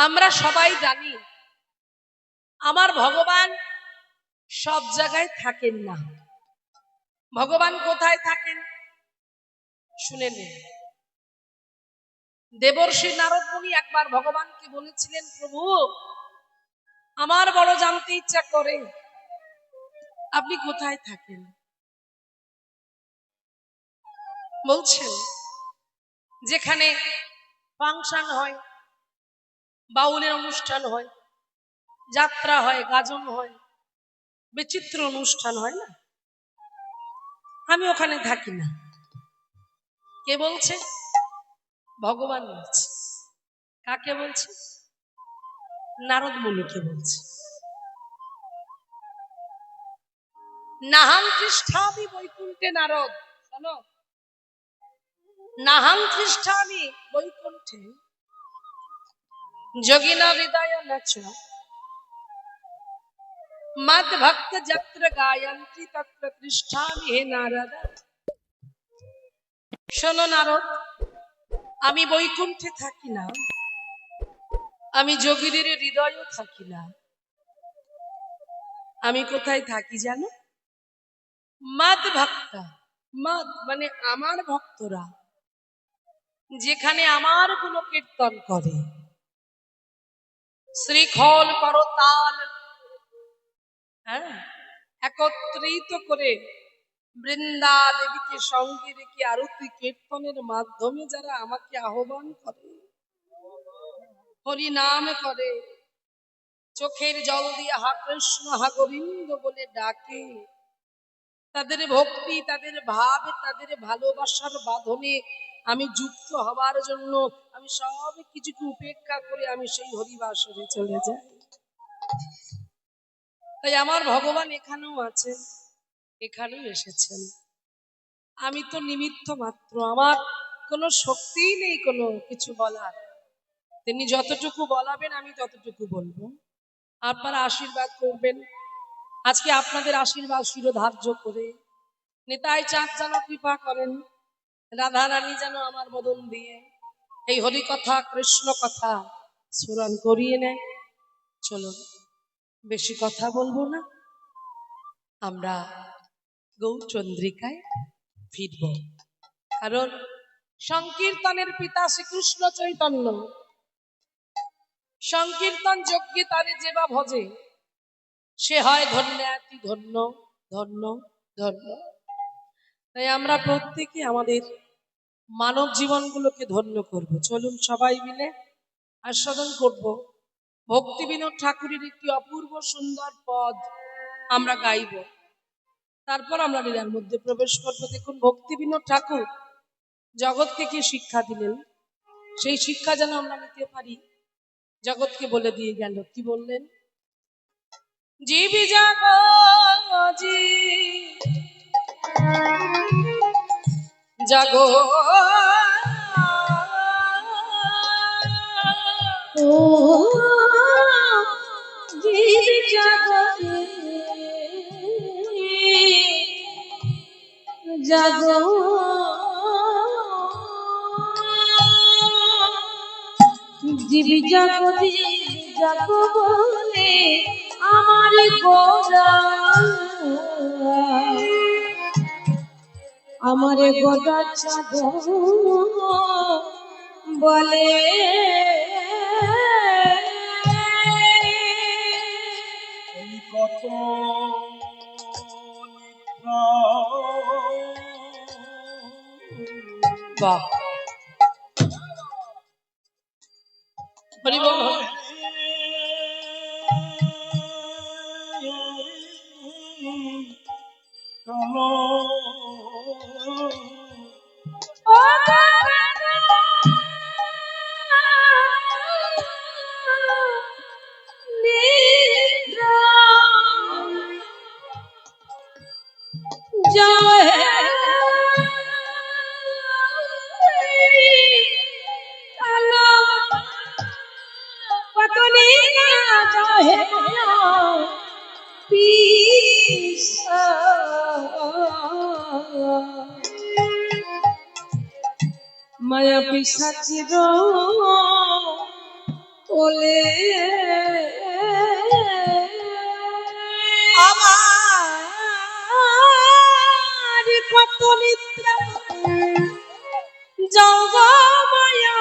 আমরা সবাই জানি আমার ভগবান সব জায়গায় থাকেন না। ভগবান কোথায় থাকেন শুনে নিন। দেবর্ষি নারদ মুনি একবার ভগবানকে বলেছিলেন, প্রভু আমার বড় জানতে ইচ্ছা করে আপনি কোথায় থাকেন। বলছেন যেখানে ফাংশন হয়, বাউলের অনুষ্ঠান হয়, যাত্রা হয়, গাজন হয়, বিচিত্র অনুষ্ঠান হয় না, আমি ওখানে থাকি না। কে বলছে? ভগবান বলছে। কাকে বলছে? নারদ মুনিকে বলছে। নাহাং তিষ্ঠামি বৈকুণ্ঠে নারদ, শোনো, নাহাং তিষ্ঠামি বৈকুণ্ঠে যোগিনা হৃদয় নাচ মদ ভক্ত যত্র গায়ন্তি তত্র তিষ্ঠামি হে নারদ। শোনো নারদ, আমি বৈকুণ্ঠে থাকি না, আমি যোগীদের হৃদয়ও থাকি না। আমি কোথায় থাকি জানো? মদ ভক্ত, মদ মানে আমার ভক্তরা যেখানে আমার গুণ কীর্তন করে, শ্রীখল করতাল একত্রিত করে বৃন্দা দেবীকে সঙ্গে রেখে আরতি কীর্তনের মাধ্যমে যারা আমাকে আহ্বান করে, হরি নাম করে, চোখের জল দিয়ে হা কৃষ্ণ হা গোবিন্দ বলে ডাকে, তাদের ভক্তি, তাদের ভাব, তাদের ভালোবাসার বাঁধনে আমি যুক্ত হবার জন্য আমি সব কিছুকে উপেক্ষা করে আমি সেই হরিবাসরে চলে যাই। তাই আমার ভগবান এখানেও আছেন, এখানেও এসেছেন। আমি তো নিমিত্ত মাত্র, আমার কোনো শক্তিই নেই কোনো কিছু বলার। তিনি যতটুকু বলাবেন আমি ততটুকু বলবো, আপনারা আশীর্বাদ করবেন। আজকে আপনাদের আশীর্বাদ শিরোধার্য করে নিতাই চাঁদ যেন কৃপা করেন, রাধা রানী যেন আমার বদন দিয়ে এই হরি কথা কৃষ্ণ কথা স্মরণ করিয়ে নেয়। চলুন, বেশি কথা বলবো না, আমরা গৌরচন্দ্রিকায় ফিরব। কারণ সংকীর্তনের পিতা শ্রীকৃষ্ণ চৈতন্য, সংকীর্তন যজ্ঞে তারে যেবা ভজে সে হয় ধন্যাতি ধন্য, ধন্য, ধন্য। তাই আমরা প্রত্যেকে আমাদের মানব জীবনগুলোকে ধন্য করব। চলুন সবাই মিলে আস্বাদন করব ভক্তি বিনোদ ঠাকুরের একটি অপূর্ব সুন্দর পদ আমরা গাইব, তারপর আমরা লীলার মধ্যে প্রবেশ করব। দেখুন ভক্তি বিনোদ ঠাকুর জগৎকে কি শিক্ষা দিলেন, সেই শিক্ষা যেন আমরা নিতে পারি। জগৎকে বলে দিয়ে গেল, কি বললেন? জীবি জাগ জাগো ও জীবি জাগো জাগো জীবি জাগো জাগো বলে আমার গোরা, আমারে গোটা চাঁদ বলে কত বাহ, হরি বল হরি। মায়া পিসাচির ও বলে আমার কত নিদ্রা যাও গো মায়া,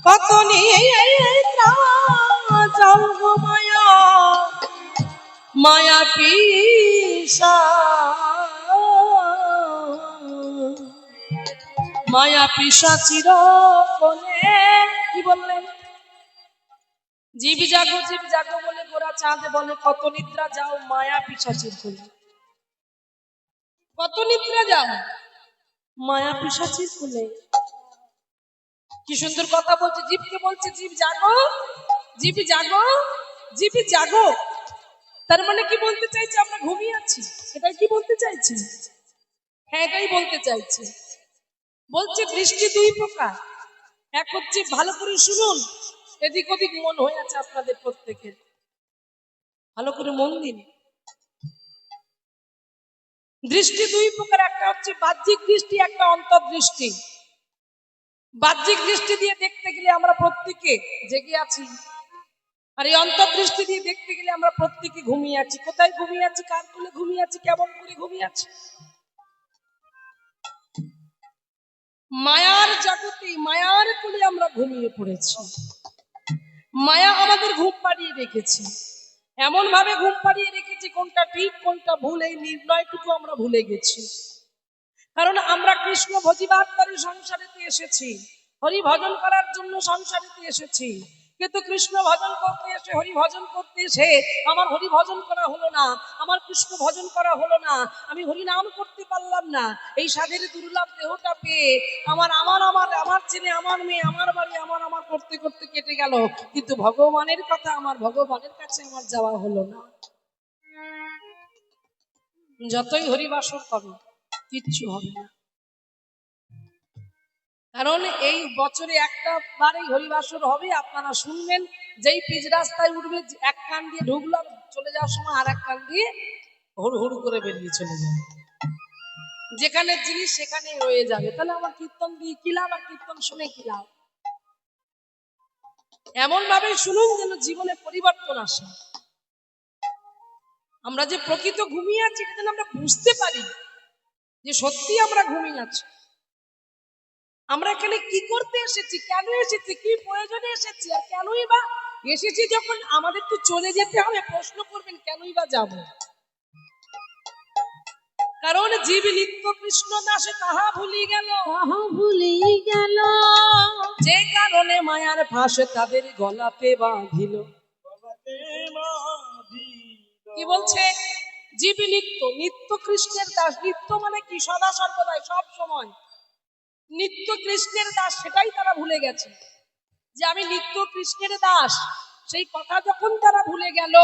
কত নিদ্রা যাও গো মায়া, মায়া পিশা, মায়া পিশাচির কোলে। কি বললেন? জীব জাগো বলে গোরা চাঁদ বলে কত নিদ্রা যাও মায়া পিশাচির কোলে। কত নিদ্রা যাও মায়া পিশাচির কোলে। কি সুন্দর কথা বলছে, জীবকে বলছে জীব জাগো, জীব জাগো, জীব জাগো। তার মানে কি বলতে চাইছে? আমরা ঘুমিয়ে আছি, এটাই কি বলতে চাইছে? হ্যাঁ, এটাই বলতে চাইছে। বলছে দৃষ্টি দুই প্রকার, এক হচ্ছে, ভালো করে শুনুন, এদিক ওদিক মন হয়ে আছে আপনাদের প্রত্যেকের, ভালো করে মন দিন। দৃষ্টি দুই প্রকার, একটা হচ্ছে বাহ্যিক দৃষ্টি, একটা অন্তর্দৃষ্টি। বাহ্যিক দৃষ্টি দিয়ে দেখতে গেলে আমরা প্রত্যেকে জেগে আছি, আর এই অন্তর্দৃষ্টি দিয়ে দেখতে গেলে আমরা প্রত্যেকে ঘুমিয়ে আছি। কোথায় ঘুমিয়ে আছি? কার কোলে ঘুমিয়ে আছি? কেমন করে ঘুমিয়ে আছি? মায়ার জগতে, মায়ার কোলে আমরা ঘুমিয়ে পড়েছি। মায়া আমাদের ঘুম পাড়িয়ে রেখেছে, এমন ভাবে ঘুম পাড়িয়ে রেখেছি, কোনটা ঠিক কোনটা ভুল এই নির্ণয়টুকু আমরা ভুলে গেছি। কারণ আমরা কৃষ্ণ ভজিবাদকারী সংসারেতে এসেছি, হরি ভজন করার জন্য সংসারেতে এসেছি, কিন্তু কৃষ্ণ ভজন করতে এসে, হরি ভজন করতে এসে আমার হরি ভজন করা হলো না, আমার কৃষ্ণ ভজন করা হলো না, আমি হরি নাম করতে পারলাম না। এই সাধের দুর্লভ দেহটা পেয়ে আমার আমার আমার আমার ছেলে, আমার মেয়ে, আমার বাড়ি, আমার আমার করতে করতে কেটে গেল, কিন্তু ভগবানের কথা, আমার ভগবানের কাছে আমার যাওয়া হলো না। যতই হরিবাসর করো কিচ্ছু হবে না, কারণ এই বছরে একটা বারেই হরিবাসর হবে। আপনারা শুনবেন, যেই পিচ রাস্তায় উঠবে, এক কান দিয়ে ঢুকলাম, চলে যাওয়ার সময় আর এক কান দিয়ে হুড় হুড় করে বেরিয়ে চলে যাবে, যেখানে জিনিস সেখানে রয়ে যাবে। তাহলে আমার কীর্তন দিয়ে কি লাভ, আর কীর্তন শুনে কি লাভ? এমন ভাবে শুনুন যেন জীবনে পরিবর্তন আসে। আমরা যে প্রকৃত ঘুমিয়ে আছি এটা যেন আমরা বুঝতে পারি যে সত্যি আমরা ঘুমিয়ে আছি। আমরা এখানে কি করতে এসেছি, কেন এসেছি, কি প্রয়োজনে এসেছি, আর কেনই বা এসেছি? যখন আমাদের তো চলে যেতে হবে, প্রশ্ন করবেন কেনই বা যাব? কারণ জীব নিত্য কৃষ্ণ দাসে তাহা ভুলি গেল, তাহা ভুলি গেল, যে কারণে মায়ার ফাঁসে তাদের গলাতে বাঁধিল। কি বলছে? জীব নিত্য, নিত্য কৃষ্ণের দাস। নিত্য মানে কি? সদা সর্বদাই, সব সময় নিত্য কৃষ্ণের দাস, সেটাই তারা ভুলে গেছে যে আমি নিত্য কৃষ্ণের দাস। সেই কথা যখন তারা ভুলে গেল,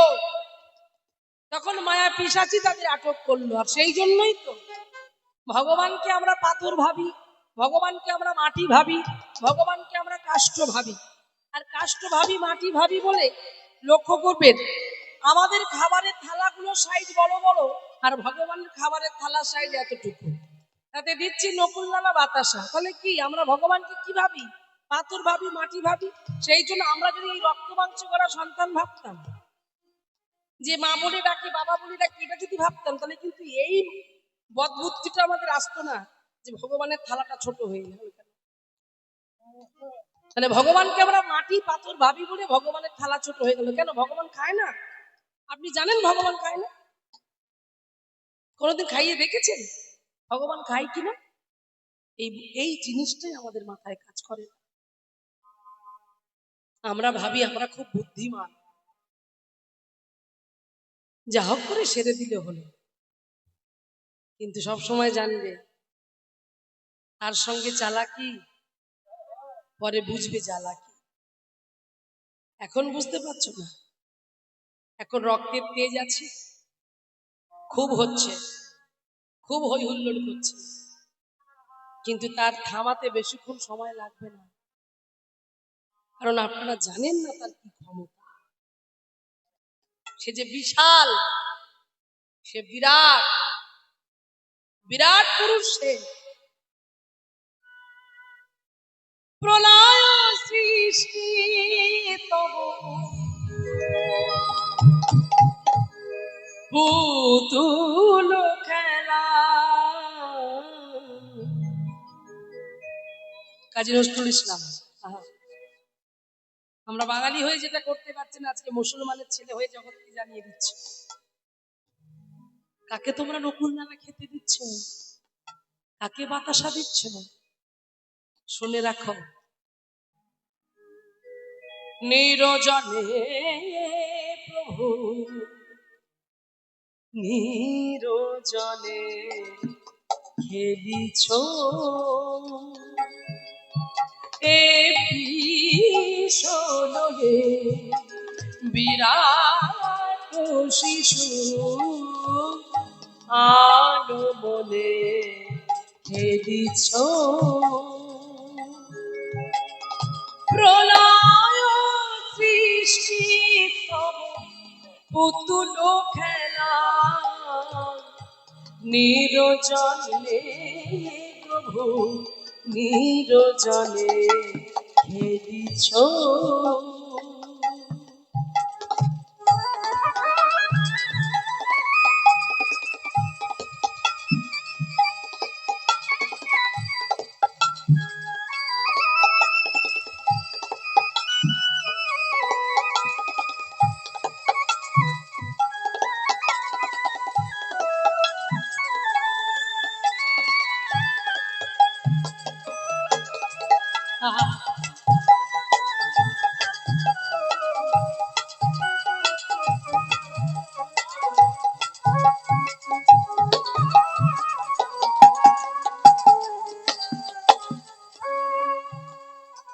তখন মায়া পিশাচি তাদের আটক করলো। আর সেই জন্যই তো ভগবানকে আমরা পাথর ভাবি, ভগবানকে আমরা মাটি ভাবি, ভগবানকে আমরা কাষ্ঠ ভাবি। আর কাষ্ঠ ভাবি, মাটি ভাবি বলে লক্ষ্য করবেন আমাদের খাবারের থালাগুলো সাইজ বড় বড়, আর ভগবানের খাবারের থালার সাইজ এতটুকু, তাতে দিচ্ছি নকুলদানা বাতাসা। তাহলে কি আমরা ভগবানকে কি ভাবি? পাথর ভাবি, মাটি ভাবি। সেই জন্য আমরা যদি এই রক্ত মাংস করা সন্তান ভাবতাম, যে মা বলে ডাকি, বাবা বলে ডাকি, এটা যদি ভাবতাম, তাহলে কিন্তু এই বদবুদ্ধিটা আমাদের আসতো না যে ভগবানের থালাটা ছোট হয়ে গেল। তাহলে ভগবানকে আমরা মাটি পাথর ভাবি বলে ভগবানের থালা ছোট হয়ে গেল কেন? ভগবান খায় না? আপনি জানেন ভগবান খায় না? কোনোদিন খাইয়ে দেখেছেন ভগবান খায় কিনা? এই এই জিনিসটাই আমাদের মাথায় কাজ করে। আমরা ভাবি আমরা খুব বুদ্ধিমান, যা হোক করে সেরে দিলে হলো। কিন্তু সব সময় জানবে তার সঙ্গে চালাকি, পরে বুঝবে জ্বালাকি। এখন বুঝতে পারছো না? এখন রক্তের তেজ আছে, খুব হচ্ছে, খুব হই হুল্লোড় করছে, কিন্তু তার থামাতে বেশিক্ষণ সময় লাগবে না। কারণ আপনারা জানেন না তার কি ক্ষমতা। সে যে বিশাল, সে বিরাট, বিরাট পুরুষ। সে প্রলয় সৃষ্টি তব পুতুল খেলা। কাজী নজরুল ইসলাম। আহা, আমরা বাঙালি হয়ে যেটা করতে পারছি না, আজকে মুসলমানের ছেলে হয়ে জগৎকে জানিয়ে দিচ্ছে। কাকে তোমরা নকুল দানা খেতে দিচ্ছ, কাকে বাতাসা দিচ্ছ? শুনে রাখো, নিরজনে প্রভু নিরজনে খেলিছ এ বিষয়ে বিরাট শিশু আলো বলে খেলিছ প্রলয় সৃষ্টি তব পুতুল খেলা নিরজনে প্রভু নিরজনে খেলিছ।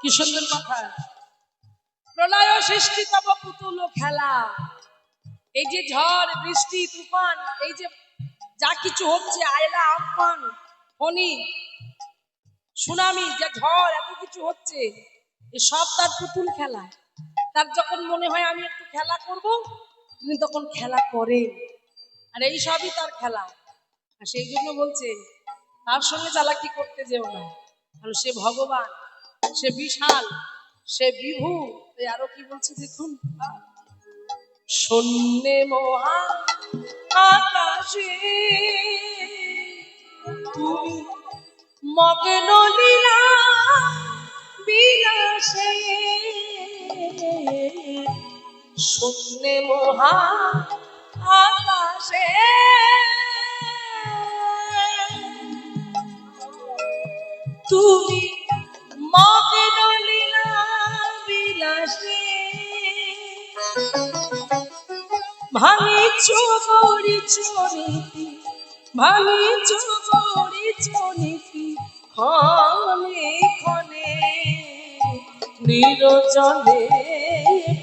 কি সুন্দর কথা, প্রলয় সৃষ্টি তব পুতুল খেলা। এই যে ঝড় বৃষ্টি তুফান, এই যে যা কিছু হচ্ছে, আয়লা আমফান ফনি সুনামি, যে ঝড় এত কিছু হচ্ছে, এ সব তার পুতুল খেলা। তার যখন মনে হয় আমি একটু খেলা করব, তিনি তখন খেলা করে, আর এই সবই তার খেলা। আর সেই জন্য বলছে তার সঙ্গে চালাকি করতে যেও না, কারণ সে ভগবান, সে বিশাল, সে বিভু। আরো কি বলছে দেখুন, শূন্যে মহা আকাশে তুমি মগ্ন লীলা বিলাসে, শূন্যে মহা আকাশে তুমি মগ্ন লীলা বিলাসে, ভাঙিছ গড়িছ নীতি, ভাঙিছ গড়িছ নীতি ক্ষণে ক্ষণে নিরজনে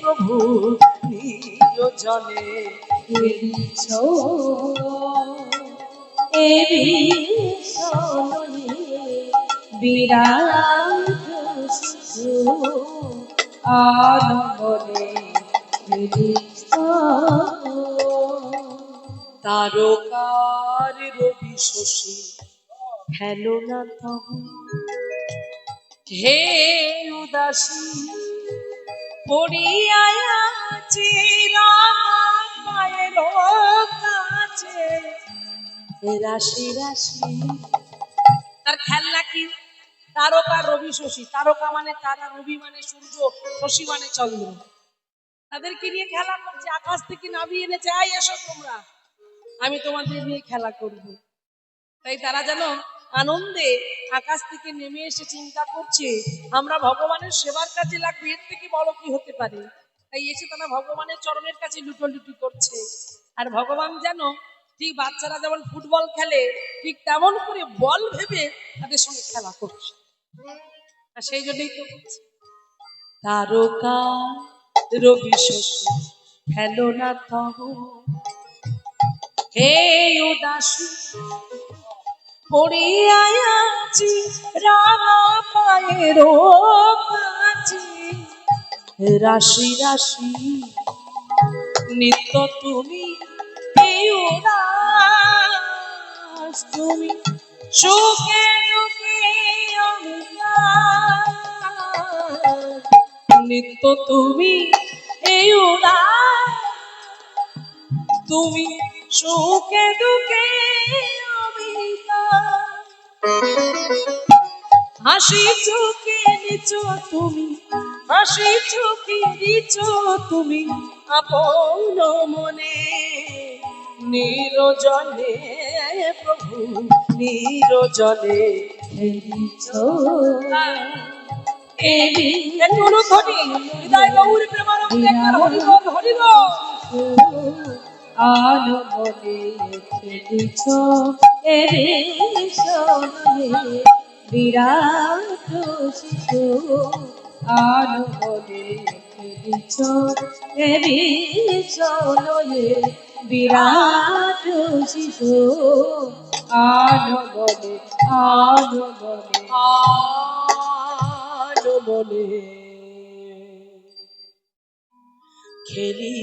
প্রভু নিরজনে খেলিছ এ বিষয়ে বিরাট শিশু আনন্দে খেলিছ। তারকার রবি শশী হেলো না তব হে উদাসী পড়িয়াছি রাম পায়ের কাছে রাশি রাশি। তার খেলনা কি? তারকা রবি শশী, তারকা মানে তারা, রবি মানে সূর্য, শশী মানে চন্দ্র। তাদেরকে নিয়ে খেলা করছে, আকাশ থেকে নামিয়ে এনেছে, আই এসো তোমরা, আমি তোমাদের নিয়ে খেলা করব। তাই তারা যেন আনন্দে আকাশ থেকে নেমে এসে চিন্তা করছে আমরা ভগবানের সেবার কাজে লাগবে, এর থেকে বড় কি হতে পারে। তাই এসে তারা ভগবানের চরণের কাছে লুটোলুটি করছে। আর ভগবান যেন ঠিক বাচ্চারা যেমন ফুটবল খেলে, ঠিক তেমন করে বল ভেবে তাদের সঙ্গে খেলা করছে। আর সেই জন্যই তো তারকা রবি শশী হেলো না তব হে উদাসী পড়িয়াছি রাঙা পায়ের কাছে রাশি রাশি নিত্য তুমি উদাস, তুমি সুখে দুঃখে নিত্য তুমি এই উদার, তুমি সুখে দুঃখে অবিকার, হাসি চোখে নিচ তুমি, হাসি চোখে নিচ তুমি আপন মনে, নিরজনে প্রভু নিরজনে খেলিছ। একটু অনুধ্বনি, হৃদয় গৌরী প্রেমানন্দে একবার হরি বল হরি বল। আলো বলে খেলিছ এরে সোনে বিরাট শিশু, আলো বলে খেলিছ এরে সোনে বিরাট শিশু, আলো বলে আলো বলে আলো বলে খেলি